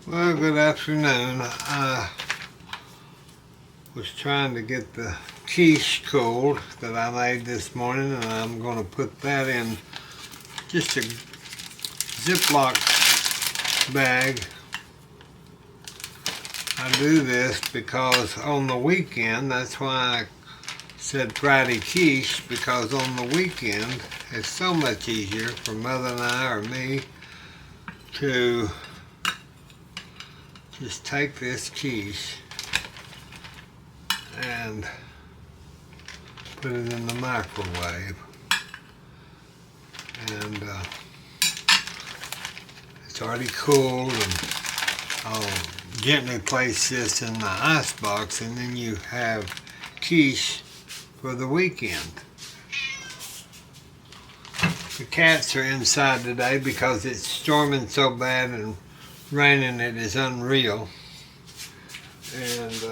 Well, good afternoon. I was trying to get the quiche cooled that I made this morning, and I'm going to put that in just a Ziploc bag. I do this because on the weekend, that's why I said Friday quiche, because on the weekend it's so much easier for Mother and I or me to just take this quiche and put it in the microwave, and it's already cooled, and I'll gently place this in the ice box, and then you have quiche for the weekend. The cats are inside today because it's storming so bad and raining it is unreal, and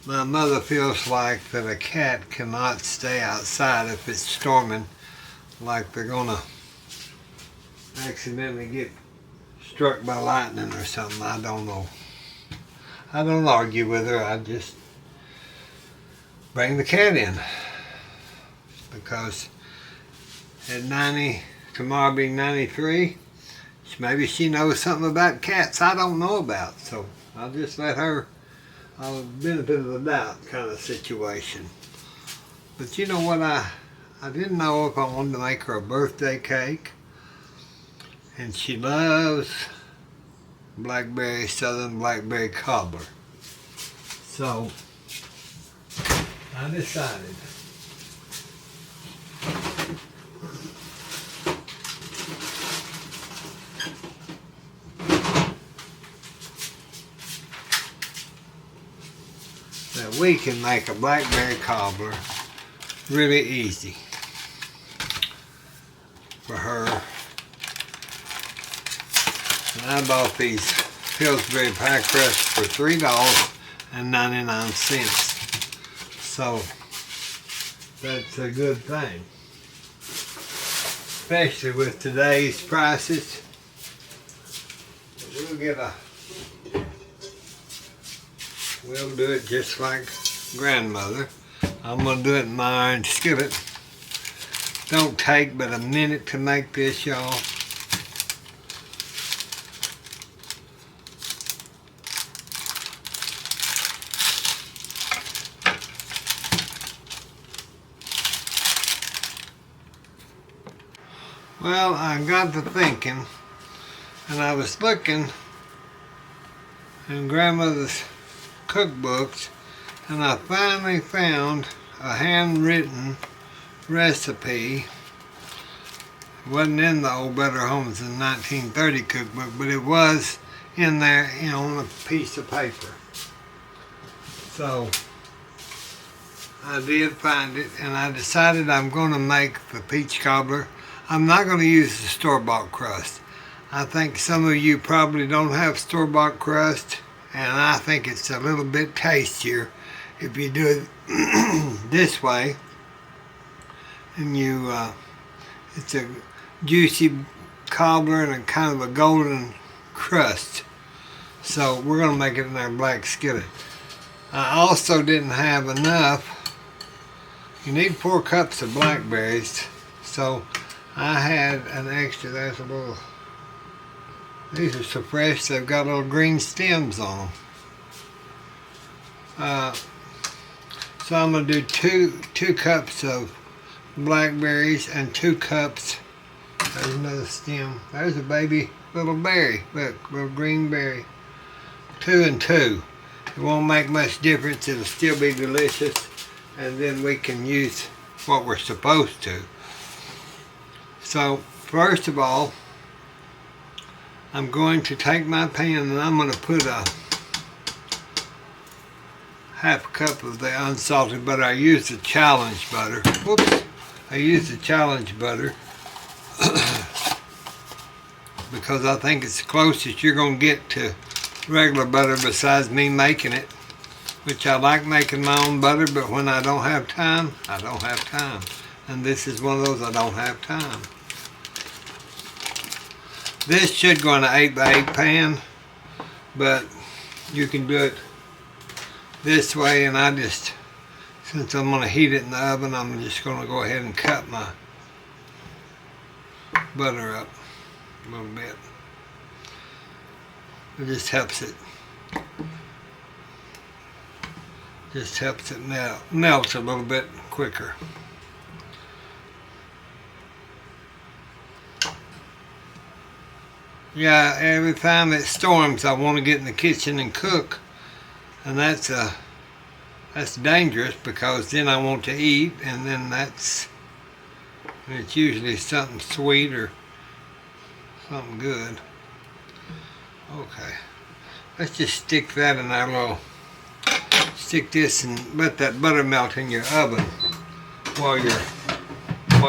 my mother feels like that a cat cannot stay outside if it's storming, like they're gonna accidentally get struck by lightning or something. I don't know. I don't argue with her. I just bring the cat in because at 90, tomorrow be 93. Maybe she knows something about cats I don't know about, so I'll just let her, I'll benefit of the doubt kind of situation. But you know what, I didn't know if I wanted to make her a birthday cake, and she loves blackberry, southern blackberry cobbler. So I decided that we can make a blackberry cobbler really easy for her. And I bought these Pillsbury pie crusts for $3.99. So that's a good thing, especially with today's prices. We'll do it just like grandmother. I'm going to do it in my iron skillet. Don't take but a minute to make this, y'all. Well, I got to thinking, and I was looking in grandmother's cookbooks, and I finally found a handwritten recipe. It wasn't in the Old Better Homes in 1930 cookbook, but it was in there, you know, on a piece of paper. So I did find it, and I decided I'm going to make the peach cobbler. I'm not going to use the store-bought crust. I think some of you probably don't have store-bought crust, and I think it's a little bit tastier if you do it this way. And it's a juicy cobbler and a kind of a golden crust. So we're going to make it in our black skillet. I also didn't have enough. You need 4 cups of blackberries, so I had an extra. There's a little. These are so fresh, they've got little green stems on them. So I'm going to do two cups of blackberries and 2 cups. There's another stem. There's a baby little berry. Look, little green berry. 2 and 2. It won't make much difference. It'll still be delicious. And then we can use what we're supposed to. So first of all, I'm going to take my pan and I'm going to put a half a cup of the unsalted butter. I use the challenge butter. Whoops. I use the challenge butter because I think it's the closest you're going to get to regular butter besides me making it, which I like making my own butter, but when I don't have time, I don't have time. And this is one of those I don't have time. This should go in an 8x8 pan, but you can do it this way, and I just, since I'm going to heat it in the oven, I'm just going to go ahead and cut my butter up a little bit. It just helps it melt a little bit quicker. Yeah, every time it storms, I want to get in the kitchen and cook, and that's dangerous, because then I want to eat, and then it's usually something sweet or something good. Okay, let's just stick that in our little. Stick this and let that butter melt in your oven while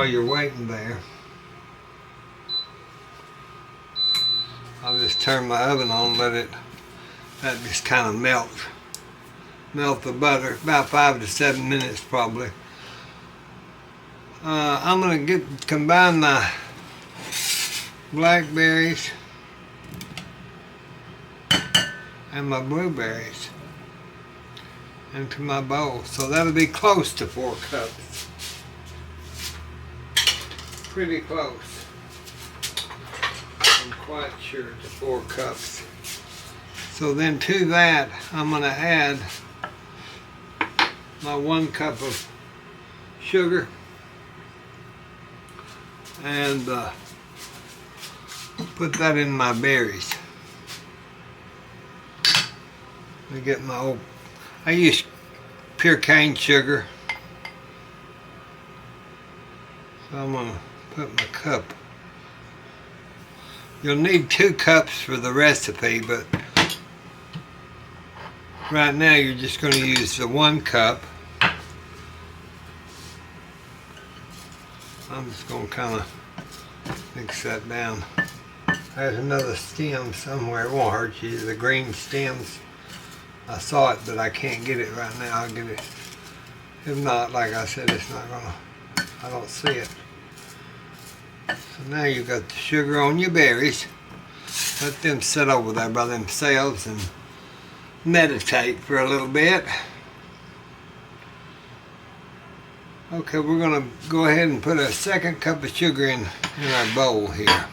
you're waiting there. I'll just turn my oven on, that just kind of melt the butter, about 5 to 7 minutes probably. I'm gonna combine my blackberries and my blueberries into my bowl. So that'll be close to 4 cups. Pretty close. I'm quite sure to 4 cups. So then to that, I'm going to add my 1 cup of sugar and put that in my berries. I get my old, I use pure cane sugar. So I'm going to put my cup. You'll need 2 cups for the recipe, but right now you're just going to use the 1 cup. I'm just going to kind of mix that down. There's another stem somewhere. It won't hurt you. The green stems. I saw it, but I can't get it right now. I'll get it. If not, like I said, it's not gonna, I don't see it. So now you've got the sugar on your berries. Let them sit over there by themselves and meditate for a little bit. Okay, we're gonna go ahead and put a 2nd cup of sugar in our bowl here.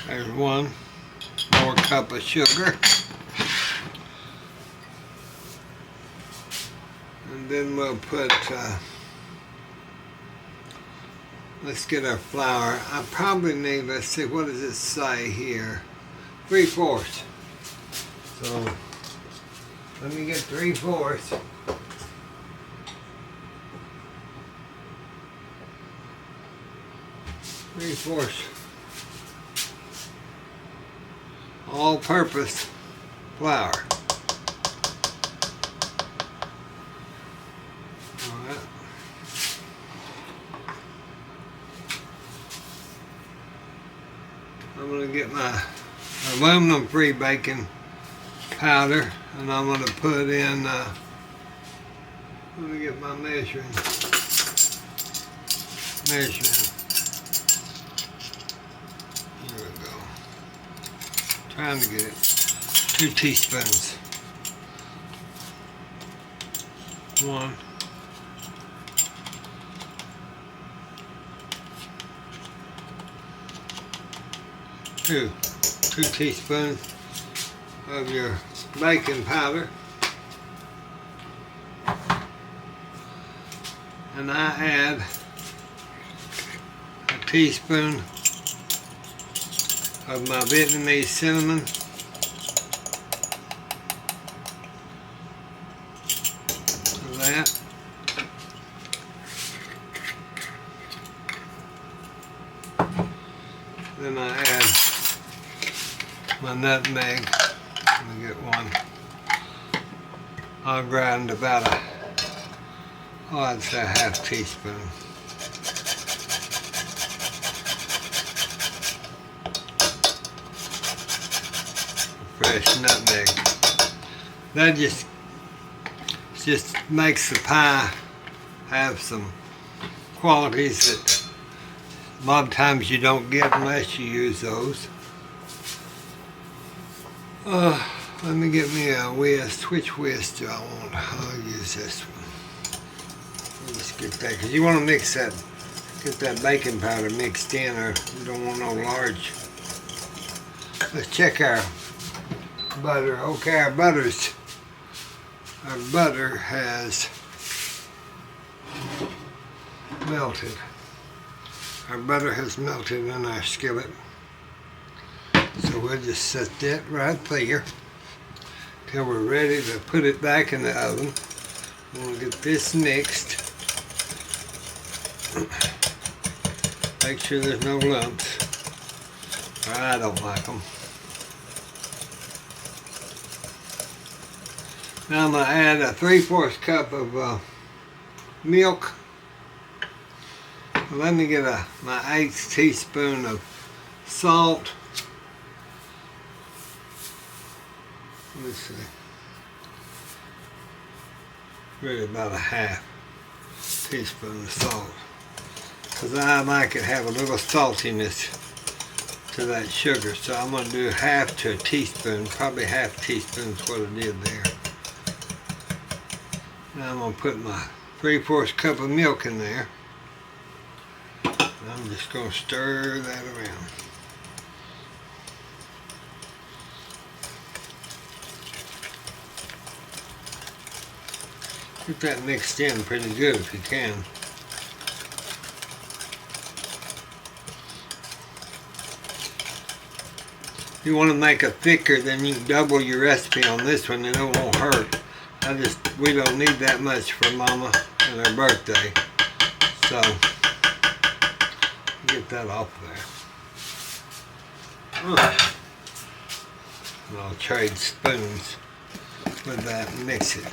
There's 1 more cup of sugar. And then we'll put, let's get our flour. I probably need, let's see, what does it say here? 3/4. So, let me get 3/4. All-purpose flour. Alright. I'm going to get my aluminum-free baking powder, and I'm going to put in, let me get my measuring. Here we go. Trying to get it. 2 teaspoons. 1. 2 teaspoons of your baking powder. And I add a teaspoon of my Vietnamese cinnamon. That. Then I add my nutmeg. Let me get 1. I'll grind about I'd say a half teaspoon. Fresh nutmeg. That just makes the pie have some qualities that a lot of times you don't get unless you use those. Let me get me a whisk. Which whisk do I want? I'll use this one. Let's get that, because you want to mix that, get that baking powder mixed in, or you don't want no large. Let's check our butter. Okay, our butter has melted. Our butter has melted in our skillet. So we'll just set that right there till we're ready to put it back in the oven. We'll get this mixed. Make sure there's no lumps. I don't like them. Now I'm going to add a 3/4 cup of milk. Let me get my 1/8 teaspoon of salt. Let me see. Really about a 1/2 teaspoon of salt. Because I like it have a little saltiness to that sugar. So I'm going to do 1/2 to a teaspoon. Probably 1/2 teaspoon is what I did there. Now I'm going to put my 3/4 cup of milk in there. I'm just going to stir that around. Get that mixed in pretty good if you can. If you want to make it thicker, then you can double your recipe on this one and it won't hurt. We don't need that much for Mama and her birthday. So, get that off there. And I'll trade spoons with that and mix it.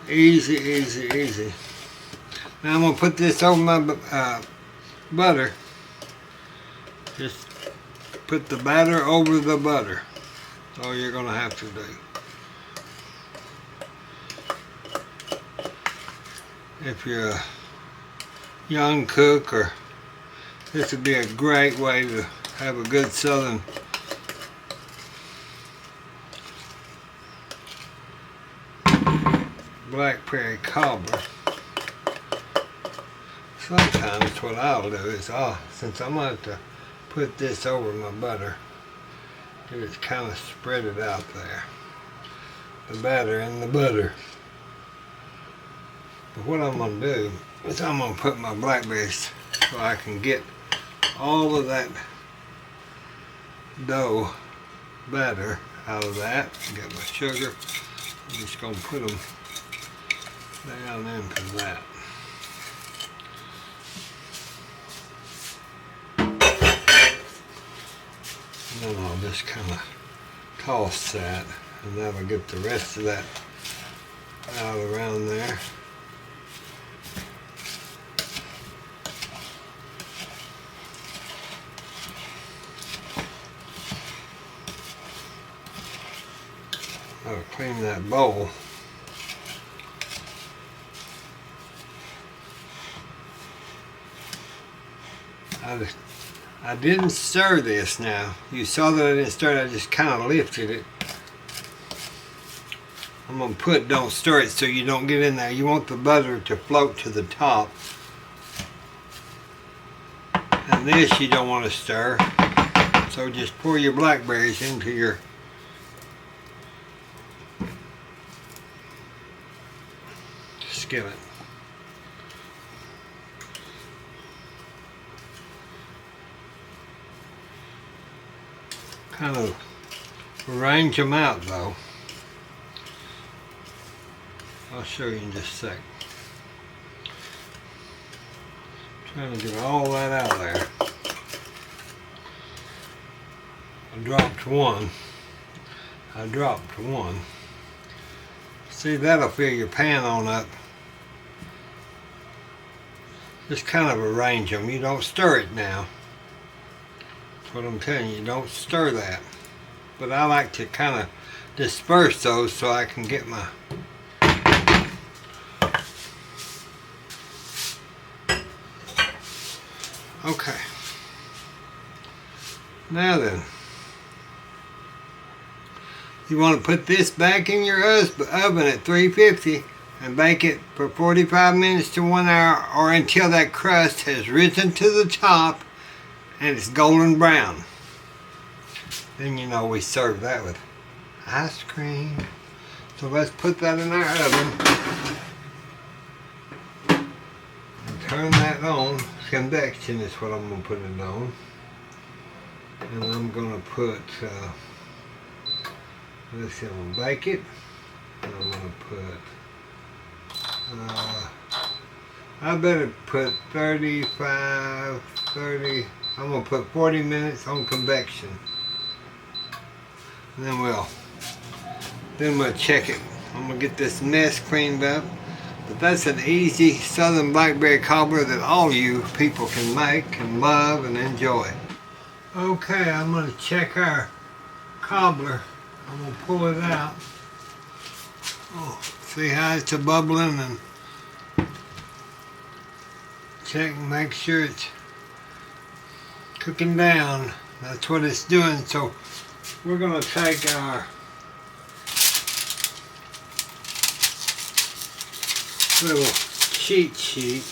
Easy, easy, easy. Now I'm going to put this over my butter. Just put the batter over the butter. That's all you're going to have to do. If you're a young cook, or this would be a great way to have a good southern blackberry cobbler. Sometimes what I'll do is, since I'm going to put this over my butter, just kind of spread it out there. The batter and the butter. But what I'm going to do is I'm going to put my blackberries so I can get all of that dough batter out of that. Get my sugar. I'm just going to put them down into that. And then I'll just kind of toss that, and that'll get the rest of that out around there. I'll clean that bowl. I didn't stir this now. You saw that I didn't stir it, I just kind of lifted it. I'm going to put don't stir it so you don't get in there. You want the butter to float to the top. And this you don't want to stir. So just pour your blackberries into your skillet. Kind of arrange them out though. I'll show you in just a sec. Trying to get all that out of there. I dropped one. See, that'll fill your pan on up. Just kind of arrange them. You don't stir it now. That's what I'm telling you. Don't stir that. But I like to kind of disperse those so I can get my Okay. Now then, you want to put this back in your oven at 350 and bake it for 45 minutes to 1 hour, or until that crust has risen to the top and it's golden brown. Then you know we serve that with ice cream. So let's put that in our oven and turn that on. Convection is what I'm going to put it on. And I'm going to put, let's see, I'm going to bake it. And I'm going to put, I better put 35, 30, I'm going to put 40 minutes on convection. And then we'll check it. I'm going to get this mess cleaned up. But that's an easy southern blackberry cobbler that all you people can make and love and enjoy. Okay, I'm going to check our cobbler. I'm going to pull it out. Oh, see how it's bubbling, and check and make sure it's cooking down. That's what it's doing. So we're going to take our little cheat sheet